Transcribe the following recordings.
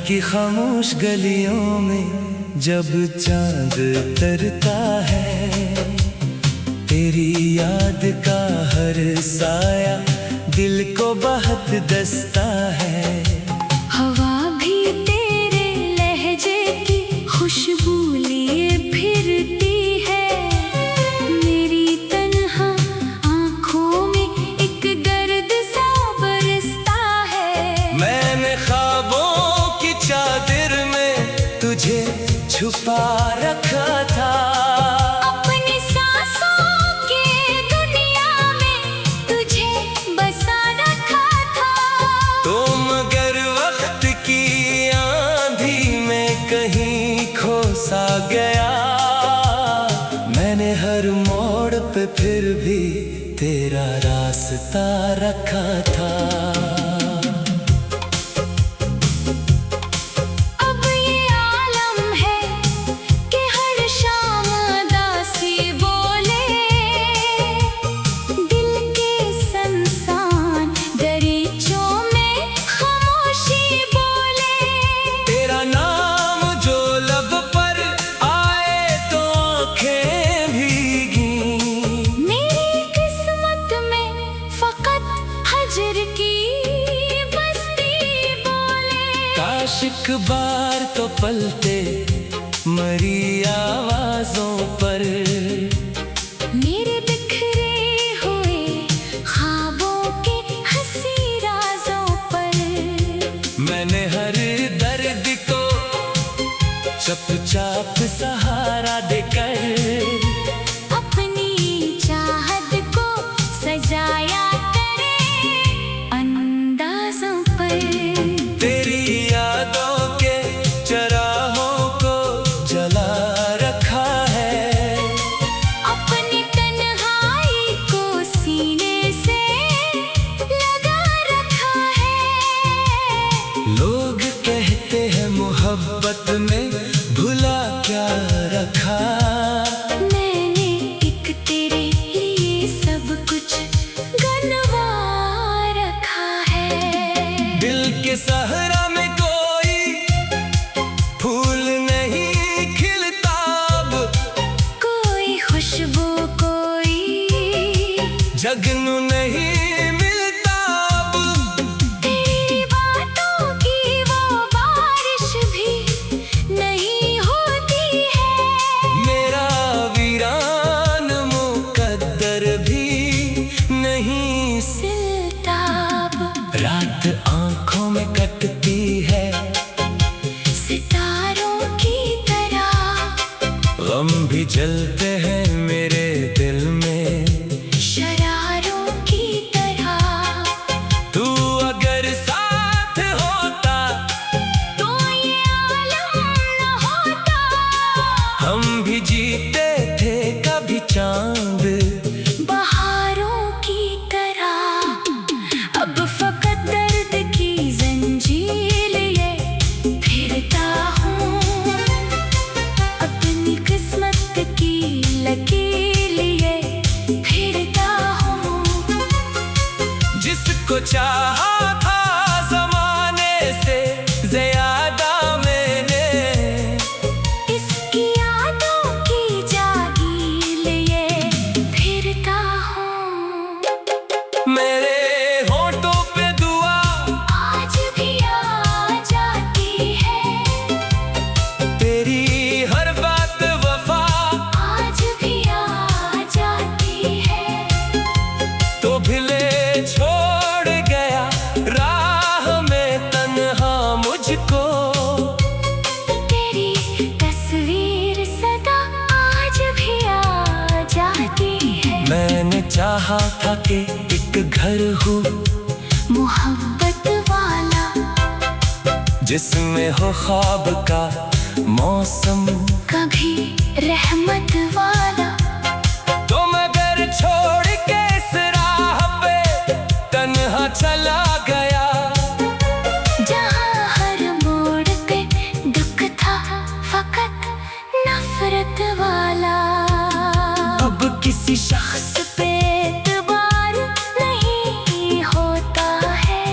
की खामोश गलियों में जब चांद उतरता है, तेरी याद का हर साया दिल को बहुत दस्ता है। हवा भी तेरे लहजे की खुशबू लिए फिरती है, मेरी तन्हा आँखों में एक दर्द सा बरसता है। मैंने ख्वाबों की चादर में तुझे छुपा रखा था, अपनी सांसों के दुनिया में तुझे बसा रखा था। तो मगर वक्त की आंधी में कहीं खो सा गया, मैंने हर मोड़ पे फिर भी तेरा रास्ता रखा था। काश बार तो पलते मरी आवाजों पर, मेरे बिखरे हुए ख्वाबों के हंसी राजों पर। मैंने हर दर्द को चुपचाप सहारा देकर अपनी चाहत को सजाया तेरे अंदाजों पर। तेरी यादों के चराहों को जला रखा है, अपनी तन्हाई को सीने से लगा रखा है। लोग कहते हैं मोहब्बत में भुला क्या रखा, मैंने एक तेरे लिए सब कुछ गंवा रखा है। दिल के सहरा में कोई फूल नहीं खिलता अब, कोई खुशबू कोई जगनू नहीं मिलता अब। तेरी बातों की वो बारिश भी नहीं होती है, मेरा वीरान मुकद्दर भी नहीं सिलता अब। रात आंखों में कटती है सितारों की तरह, गम भी जलते हैं मेरे दिल में शरारों की तरह। तू अगर साथ होता तो ये आलम न होता, हम भी जीते थे कभी चांद बहारों की तरह। अब फकत दर्द की जंजीर लिए फिरता हूँ, अपनी किस्मत की लकीर लिए फिरता हूँ। जिसको चाहा था ज़माने से ज़्यादा मैंने, इसकी यादों की जागीर लिए फिरता हूँ। मेरे होठों पे दुआ आज भी आ जाती है, तेरी हर बात वफा आज भी आ जाती है। तो भिले छोड़ गया राह में तन्हा मुझको, तेरी तस्वीर सदा आज भी आ जाती है। मैंने चाहा था कि एक घर हो मोहब्बत वाला, जिसमें हो ख्वाब का मौसम, कभी रहमत वाला। तुम अगर छोड़ के इस राह पे तन्हा चला गया, जहाँ हर मोड़ पे दुख था फकत नफरत वाला। अब किसी शख्स पे एतबार नहीं होता है,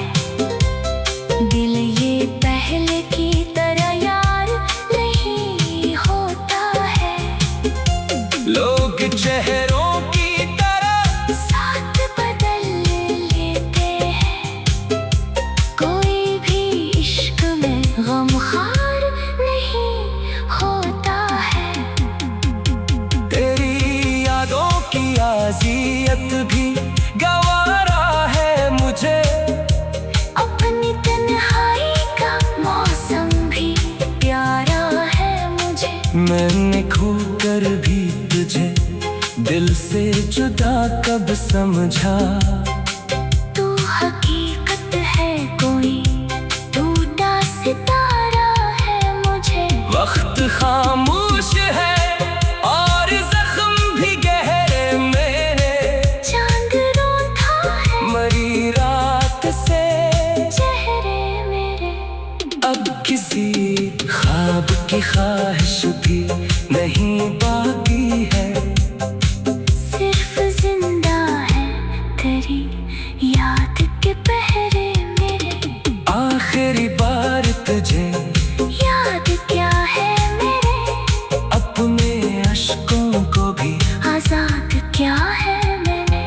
दिल ये पहले की तरह यार नहीं होता है। लोग चेहरों की तरह साथ बदल लेते हैं, कोई भी इश्क में गमखार नहीं होता है। तेरी यादों की आजियत भी गवारा है मुझे, अपनी तन्हाई का मौसम भी प्यारा है मुझे। मैंने खोकर भी तुझे दिल से जुदा कब समझा। तू हकीकत है कोई टूटा सितारा है मुझे। वक्त खामोश है और जख्म भी गहरे मेरे, चांद रोता है मरी रात से चेहरे मेरे। अब किसी ख्वाब की ख्वाहिश भी नहीं बाकी है, सिर्फ जिंदा है तेरी याद के पहरे मेरे। आखिरी बार तुझे याद क्या है मेरे, अपने अश्कों को भी आजाद क्या है मैंने।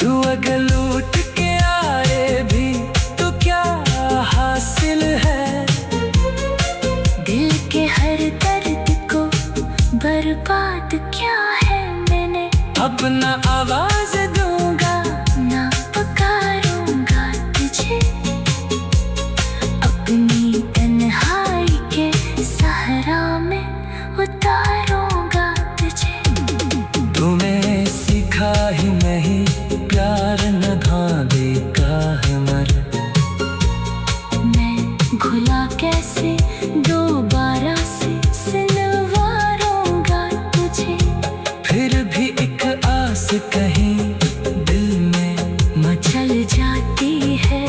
तू अगर लूट के आए भी तो क्या हासिल है, दिल के हर दर्द को बर्बाद क्या है मैंने। अब न आवाज दूंगा ना पुकारूंगा तुझे, अपनी तन्हाई के सहरा में उतारूंगा तुझे। तुम्हें सिखा ही नहीं प्यार न धांधे का है मर, मैं घुला कैसे दोबारा से सिलवारूंगा तुझे। फिर भी एक आस कहीं दिल में मचल जाती है,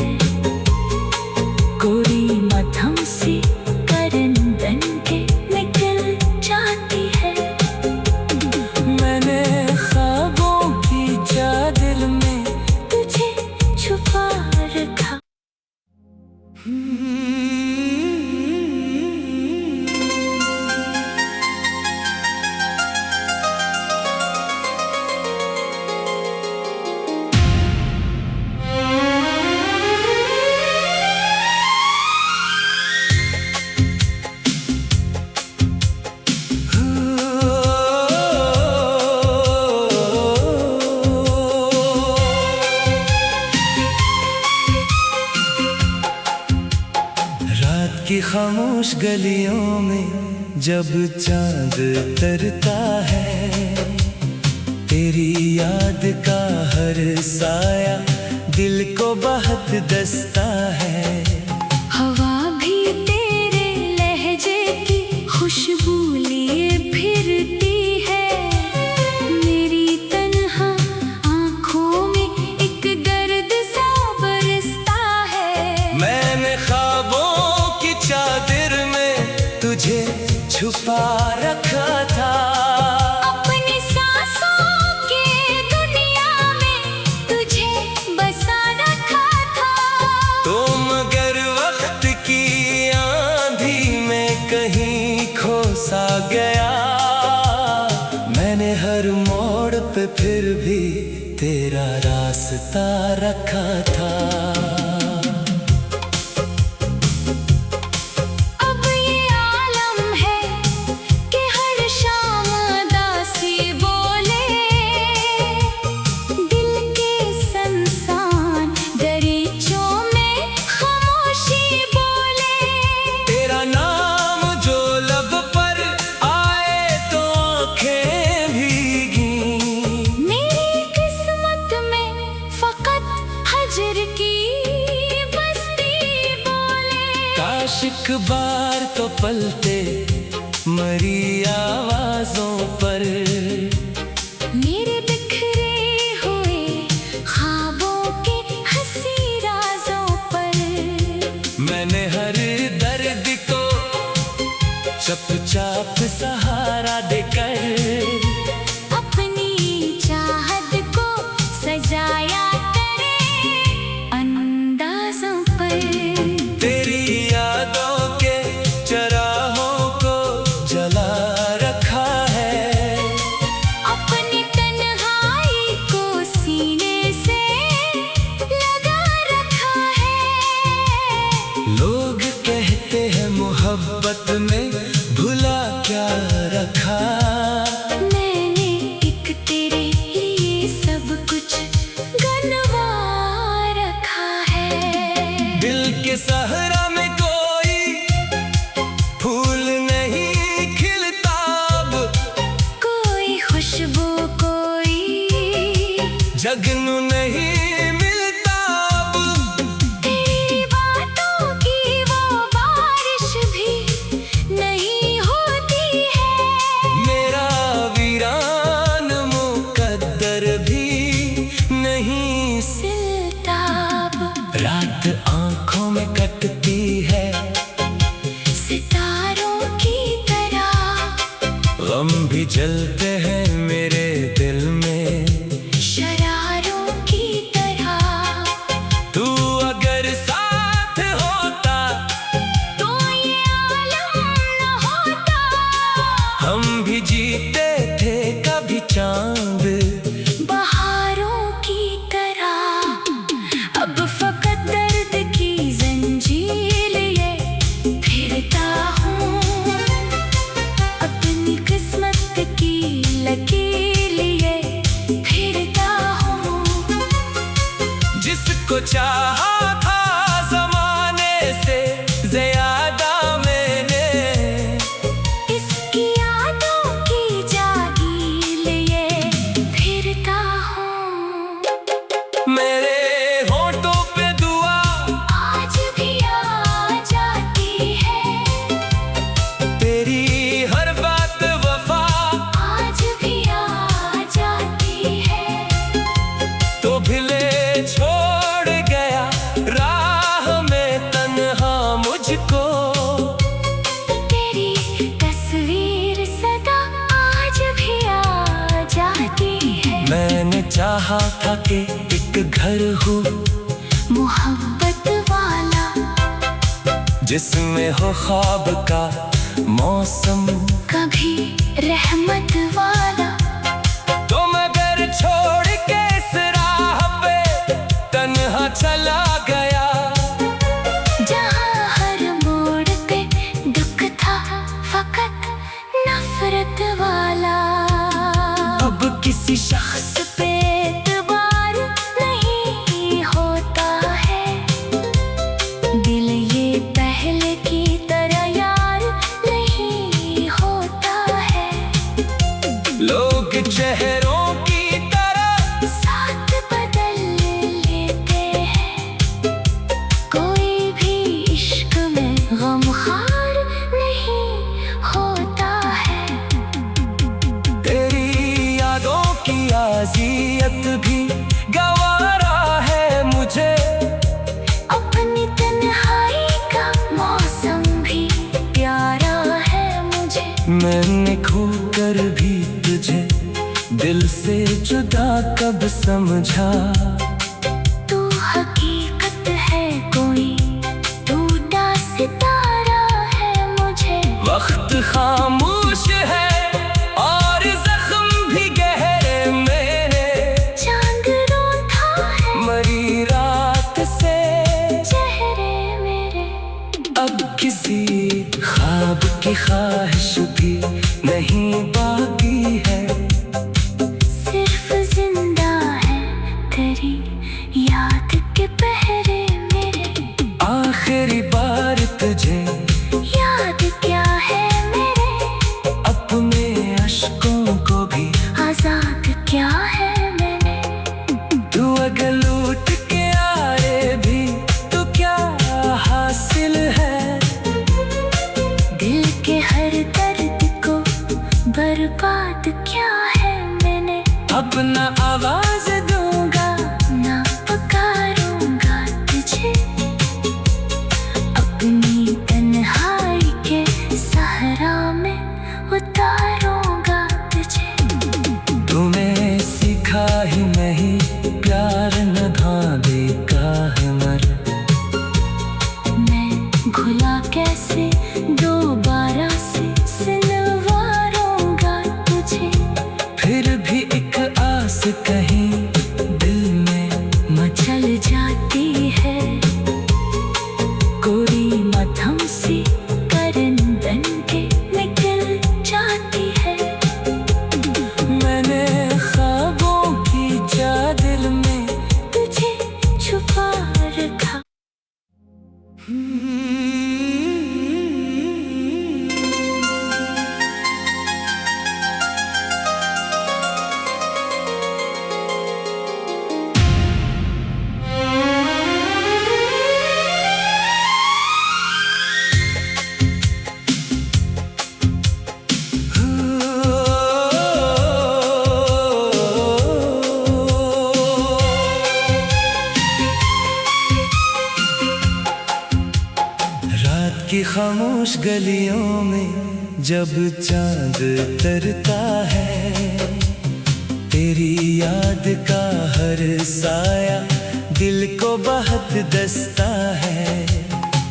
कोई मध्यम सी करन बन के निकल जाती है। मैंने ख्वाबों की चादर में तुझे छुपा रखा। रात की खामोश गलियों में जब चांद तरता है, तेरी याद का हर साया दिल को बहुत दस्ता है। हवा भी तेरे लहजे की खुशबू लिए फिरती है, मेरी तन्हा आँखों में एक दर्द सा बरसता है। मैंने ख्वाबों की चादर में तुझे छुपा रखा था, अपनी सांसों के दुनिया में तुझे बसा रखा था। तुम अगर वक्त की आंधी में कहीं खो सा गया, मैंने हर मोड़ पे फिर भी तेरा रास्ता रखा था। अब ये आलम है कि हर शाम दासी बोले, दिल के संसान दरीचों में खामोशी बोले। तेरा नाम जो लब पर आए तो आंखें भीगी, मेरी किस्मत में फकत हजर की आशिक बार तो पलते मरी आवाजों पर, मेरे बिखरे हुए ख्वाबों के हंसी राजों पर। मैंने हर दर्द को चुपचाप सहारा देकर अपनी चाहत को सजाया तेरे अंदाजों पर। तेरी यादों के चराहों को जला रखा है, अपनी तन्हाई को सीने से लगा रखा है। लोग कहते हैं मोहब्बत में भुला क्या रखा। मैंने एक तेरे लिए सब कुछ गनवा रखा है। दिल के सहरा में कोई फूल नहीं खिलता अब, कोई खुशबू कोई जगनू नहीं मिलता अब। तेरी बातों की वो बारिश भी नहीं होती है। मेरा वीरान मुकद्दर भी नहीं सिलता अब रात आंखों में कटती है सितारों की तरह। गम भी जलते हैं मेरे दिल में शरारों की तरह। तू अगर साथ होता तो ये आलम न होता। हम भी जीते थे कभी चांद बहारों की तरह। अब फकत दर्द की जंजीर लिए फिरता हूँ, अपनी किस्मत की लकीर लिए फिरता हूँ। जिसको चाहा था जमाने से ज्यादा मैंने, इसकी यादों की जागीर लिए फिरता हूँ। मेरे होठों पे दुआ आज भी आ जाती है। तेरी हर बात वफा आज भी आ जाती है। तो भिले छोड़ गया राह में तन्हा मुझको। तेरी तस्वीर सदा आज भी आ जाती है। मैंने चाहा था कि एक घर हो मोहब्बत वाला, जिसमें हो ख्वाब का मौसम, कभी रहमत वाला। तो मगर छोड़ के इस राह पे तन्हा चला गया। जहाँ हर मोड़ पे दुख था फकत नफरत वाला। अब किसी शख्स पे एतबार नहीं होता है। दिल ये पहले की तरह यार नहीं होता है। लोग चेहरों की तरह साथ बदल लेते हैं। कोई भी इश्क में गमखार नहीं होता है। तेरी यादों की आजियत भी गवारा है मुझे। अपनी तन्हाई का मौसम भी प्यारा है मुझे। मैंने खोकर भी तुझे दिल से जुदा कब समझा। तू हकीकत है कोई टूटा सितारा है मुझे। वक्त खामोश है और जख्म भी गहरे मेरे। चांद रोता है मरी रात से चेहरे मेरे। अब किसी ख्वाब की ख्वाहिश भी नहीं बाकी है। सिर्फ जिंदा है तेरी याद के पहरे मेरे। आखिरी बार तुझे याद क्या है मेरे। अपने अश्कों को भी आजाद क्या है मैंने। तू अगर लूट के आए भी तो क्या हासिल है। बर्बाद क्या है मैंने, अपना आवाज दूंगा ना पुकारूंगा तुझे, अपनी तन्हाई के सहरा में उतारूंगा तुझे। तुम्हें सिखा ही नहीं प्यार निभाने का हुनर, मैं घुला कैसे दोबारा से सिलवारूंगा तुझे, फिर भी एक आस कहीं दिल में मचल जाती है, कोई मध्यम सी करंदन के निकल जाती है। मैंने ख्वाबों की चादर में तुझे छुपा रखा। की खामोश गलियों में जब चांद तरता है, तेरी याद का हर साया दिल को बहुत दस्ता है।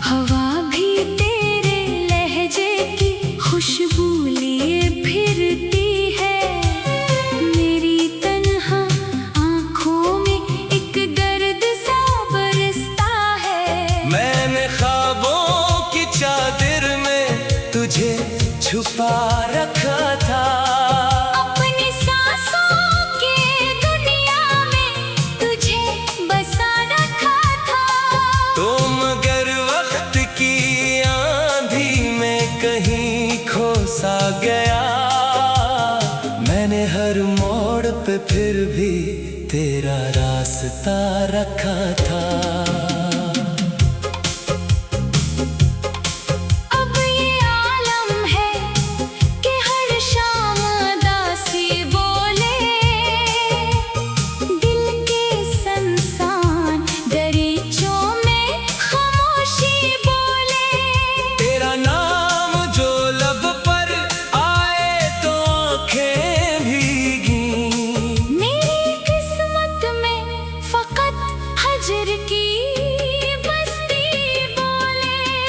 हवा भी तेरे लहजे की खुशबू लिए फिरती है, मेरी तन्हा आँखों में एक दर्द सा बरसता है। मैंने ख्वाबों की चादर में तुझे छुपा रखा था, अपनी सांसों के दुनिया में तुझे बसा रखा था। तो मगर वक्त की आंधी में कहीं खो सा गया, मैंने हर मोड़ पे फिर भी तेरा रास्ता रखा था।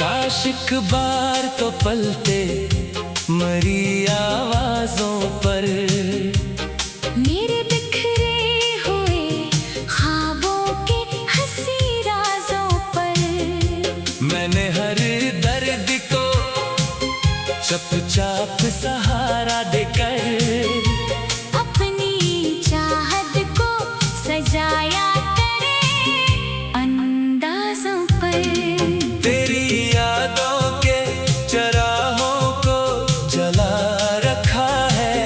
काश बार तो पलते मरी आवाजों पर, मेरे बिखरे हुए ख्वाबों के हंसी राजों पर। मैंने हर दर्द को चुपचाप सहारा देकर अपनी चाहत को सजाया तेरे अंदाजों पर। तेरी यादों के चराहों को जला रखा है,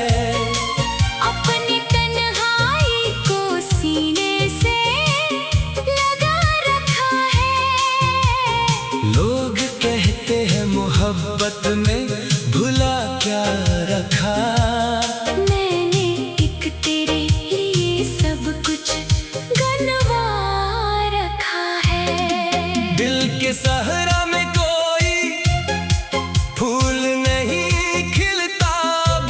अपनी तन्हाई को सीने से लगा रखा है। लोग कहते हैं मोहब्बत में भुला क्या रखा, मैंने एक तेरे लिए सब कुछ गंवा रखा है। दिल के सहरा में कोई फूल नहीं खिलता अब,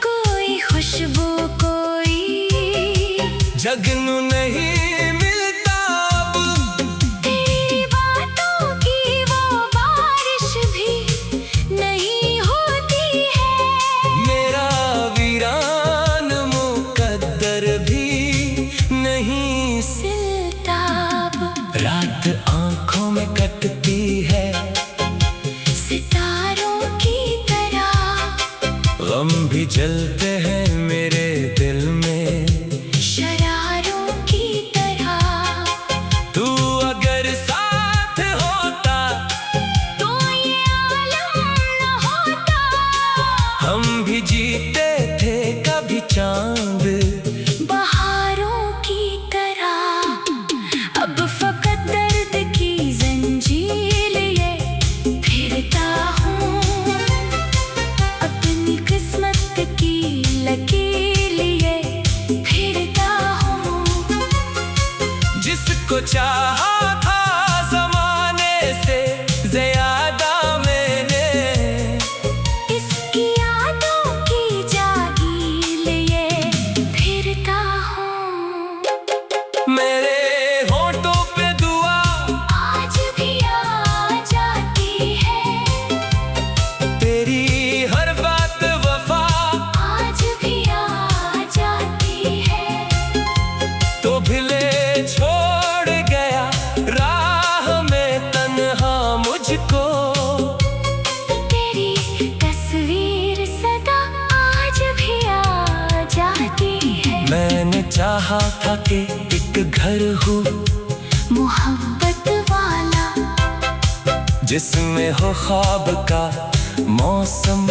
कोई खुशबू कोई जगनू नहीं मिलता अब। तेरी बातों की वो बारिश भी नहीं होती है, मेरा वीरान मुकद्दर भी नहीं सिलता अब। रात आंखों में कटती है सितारों की तरह, गम भी जलते हैं मेरे दिल में शरारों की तरह। तू अगर साथ होता तो ये आलम न होता, हम भी जीते थे कभी चांद बहारों की तरह। अब फकत दर्द की जंजीर ये फिरता हूँ, अपनी किस्मत की कहा था कि एक घर हो मोहब्बत वाला, जिसमें हो ख्वाब का मौसम,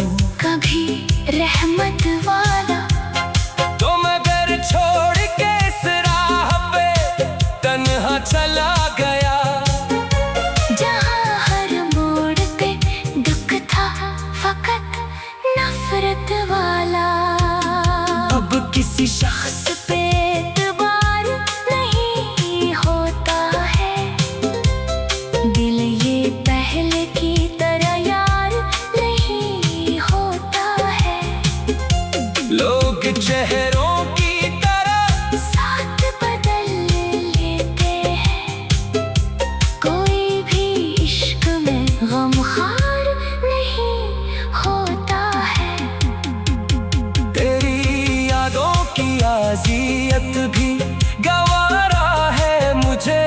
कभी रहमत वाला। तो मैं घर छोड़ के इस राह पे तन्हा चला गया, जहाँ हर मोड़ पे दुख था फकत नफरत वाला। अब किसी शख्स पे एतबार नहीं होता है, दिल ये पहले की तरह यार नहीं होता है। लोग चेहरों की तरह साथ बदल लेते हैं, कोई भी इश्क में गमखार नहीं होता है। तेरी यादों की आजियत भी गवारा है मुझे,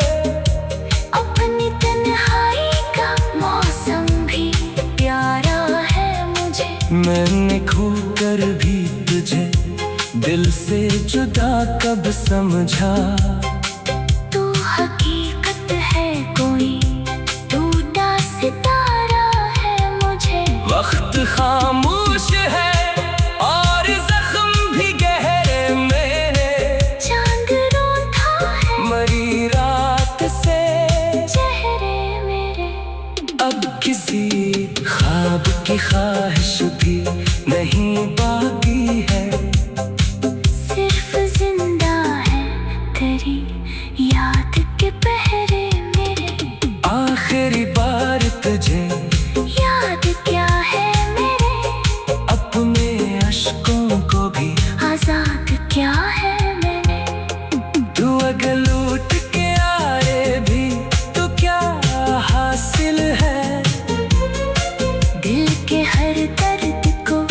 अपनी तन्हाई का मौसम भी प्यारा है मुझे। मैंने खोकर भी तुझे दिल से जुदा कब समझा। तू हकीकत है कोई टूटा सितारा है मुझे। वक्त खामोश है और जख्म भी गहरे मेरे, चांद रोता है मरी रात से चेहरे मेरे। अब किसी ख्वाब की ख्वाहिश भी नहीं बाकी है, सिर्फ जिंदा है तेरी याद के पहरे मेरे। आखिरी बार तुझे याद क्या है मेरे, अपने अश्कों को भी आजाद क्या है मैंने। तू अगर लूट के आए भी तो क्या हासिल है, दिल के हर दर्द को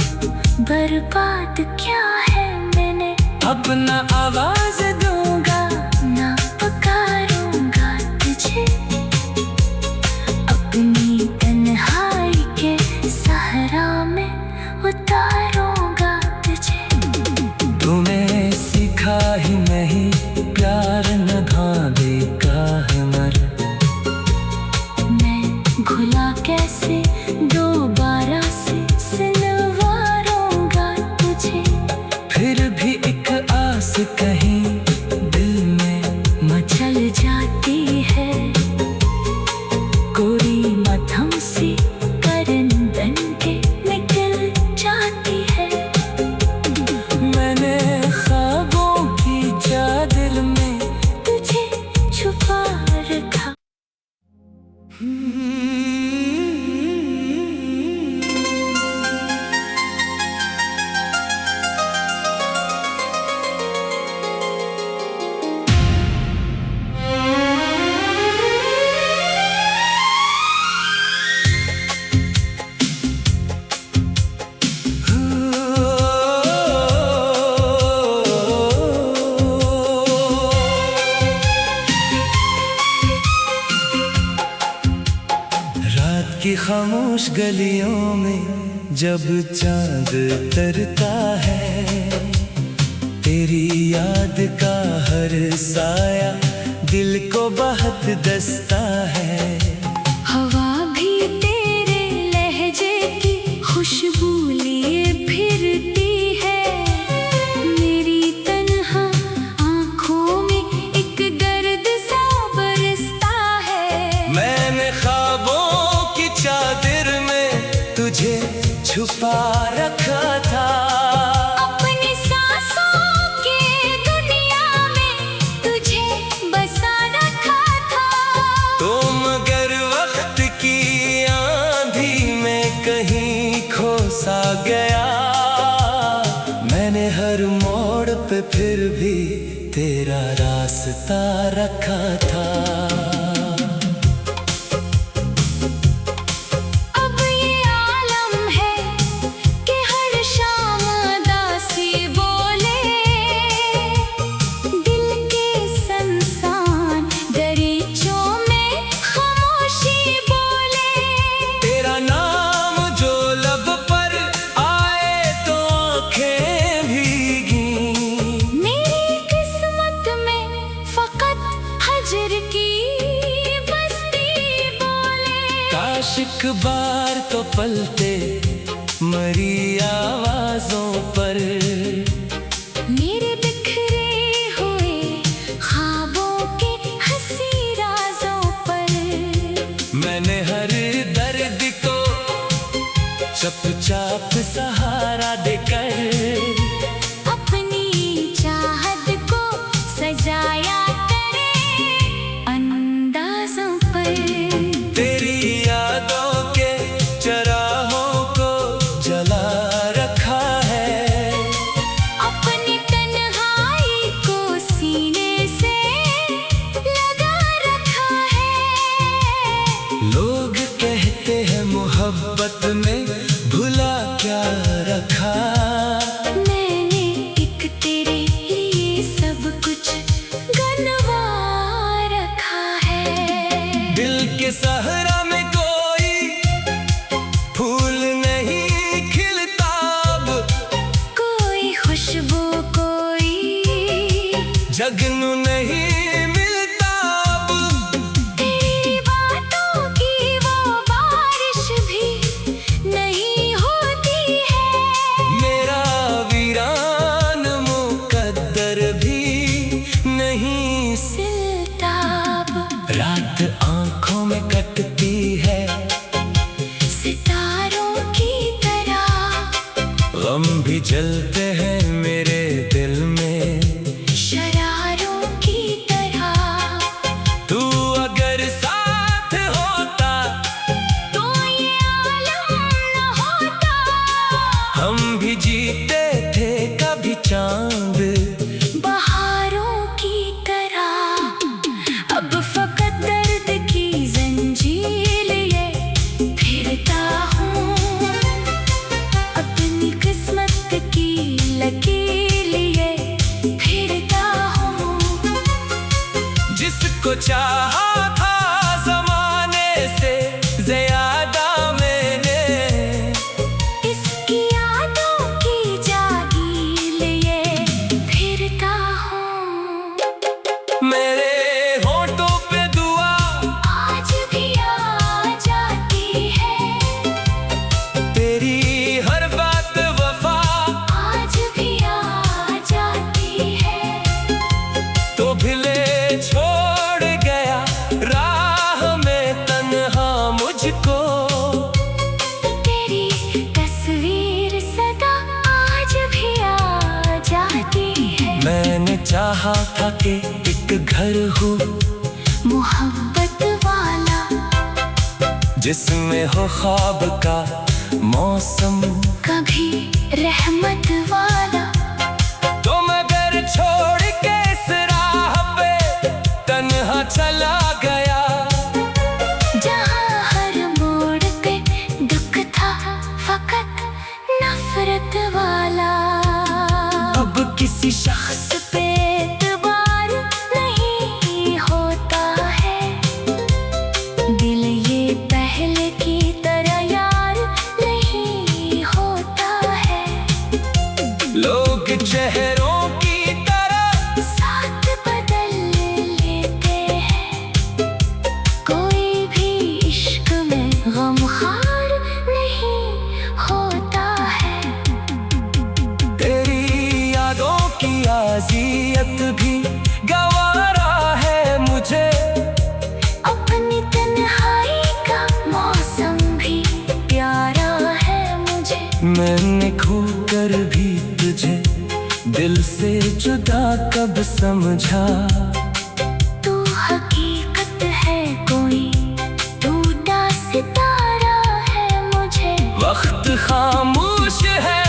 बर्बाद क्या है मैंने। अब न आवाज दूंगा ना पुकारूंगा तुझे, अपनी तन्हाई के सहरा में उतारूंगा तुझे। तूने सीखा ही नहीं प्यार निभाने का हुनर, मैं घुला कैसे दोबारा से सिलवारूंगा तुझे। फिर भी एक आस कहीं दिल में मचल जाती है, कोई मध्यम सी करंदन के निकल जाती है। मैंने ख्वाबों की चादर में तुझे छुपा रखा। रात की खामोश गलियों में जब चांद तरता है, तेरी याद का हर साया दिल को बहुत दस्ता है। हवा भी तेरे लहजे की खुशबू लिए फिरती है, मेरी तन्हा आँखों में एक दर्द सा बरसता है। मैंने ख्वाबों की चादर में तुझे छुपा रखा था, अपनी सांसों के दुनिया में तुझे बसा रखा था। तो मगर वक्त की आंधी में कहीं खो सा गया, मैंने हर मोड़ पे फिर भी तेरा रास्ता रखा था। अब ये आलम है कि हर शाम दासी बोले, दिल के संसान दरीचों में खामोशी बोले। तेरा नाम जो लब पर आए तो आंखें भीगी, मेरी किस्मत आशिक बार तो पलते मरी आवाजों पर, मेरे बिखरे हुए ख्वाबों के हंसी राजों पर। मैंने हर दर्द को चुपचाप सहारा देकर अपनी चाहत को सजाया तेरे अंदाजों पर। तेरी यादों के चराहों को जला रखा है, अपनी तन्हाई को सीने से लगा रखा है। लोग कहते हैं मोहब्बत में भुला क्या रखा। मैंने एक तेरे लिए सब कुछ गंवा रखा है। दिल के सहरा में कोई फूल नहीं खिलता अब, कोई खुशबू कोई जगनू नहीं मिलता अब। तेरी बातों की वो बारिश भी नहीं होती है। मेरा वीरान मुकद्दर भी नहीं सिलता अब रात आंखों में कटती है सितारों की तरह। गम भी जलते हैं मेरे दिल में शरारों की तरह। तू अगर साथ होता तो ये आलम न होता। हम भी जीते थे कभी चांद बहारों की तरह। अब फकत दर्द की जंजीर लिए फिरता हूँ, अपनी किस्मत की लकीर लिए फिरता हूँ। जिसको चाहा था जमाने से ज्यादा मैंने, इसकी यादों की जागीर लिए फिरता हूँ। मेरे होठों पे दुआ आज भी आ जाती है। तेरी हर बात वफा आज भी आ जाती है। तो भिले छोड़ गया राह में तन्हा मुझको। तेरी तस्वीर सदा आज भी आ जाती है। मैंने चाहा था कि एक घर हो मोहब्बत वाला, जिसमें हो ख्वाब का मौसम, कभी रहमत वाला। तो मगर छोड़ के इस राह पे तन्हा चला गया, जहाँ हर मोड़ पे दुख था फकत नफरत वाला। अब किसी शख्स पे एतबार नहीं होता है। दिल ये पहले की तरह यार नहीं होता है। लोग चेहरों की तरह साथ बदल लेते हैं। कोई भी इश्क में गमखार नहीं होता है। तेरी यादों की आजियत भी गवारा है मुझे, अपनी तन्हाई का मौसम भी प्यारा है मुझे। मैंने खोकर भी तुझे दिल से जुदा कब समझा। तू हकीकत है कोई टूटा सितारा है मुझे। वक्त खामोश है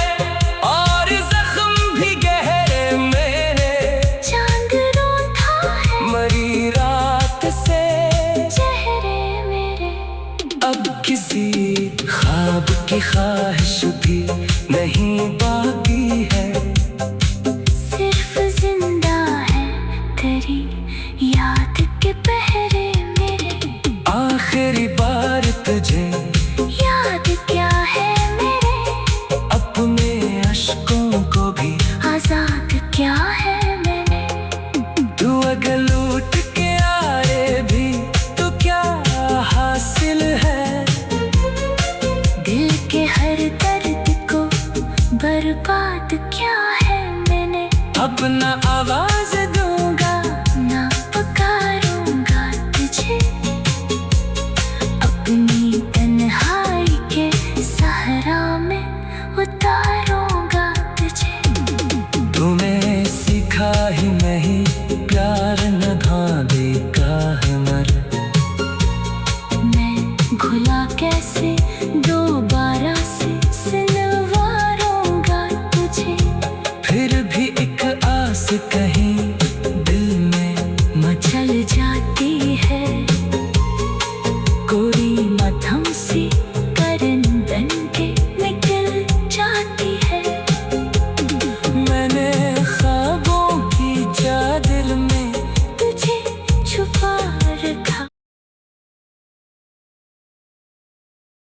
और जख्म भी गहरे मेरे, चांद रोता है मरी रात से चेहरे मेरे। अब किसी ख्वाब की ख्वाहिश भी नहीं बाकी है। सिर्फ जिंदा है तेरी याद के पहरे मेरे। आखिरी बार तुझे याद क्या है मेरे, अपने अश्कों को भी आजाद क्या है मैंने। तू अगर लूट के आए भी तो क्या हासिल है। बात क्या है मैंने अपना आवाज दूंगा, ना पुकारूंगा तुझे, अपनी तन्हाई के सहारा में उतारूंगा तुझे। तुम्हें सिखा ही नहीं प्यार न धागे का है मर। मैं घुला कैसे दो बार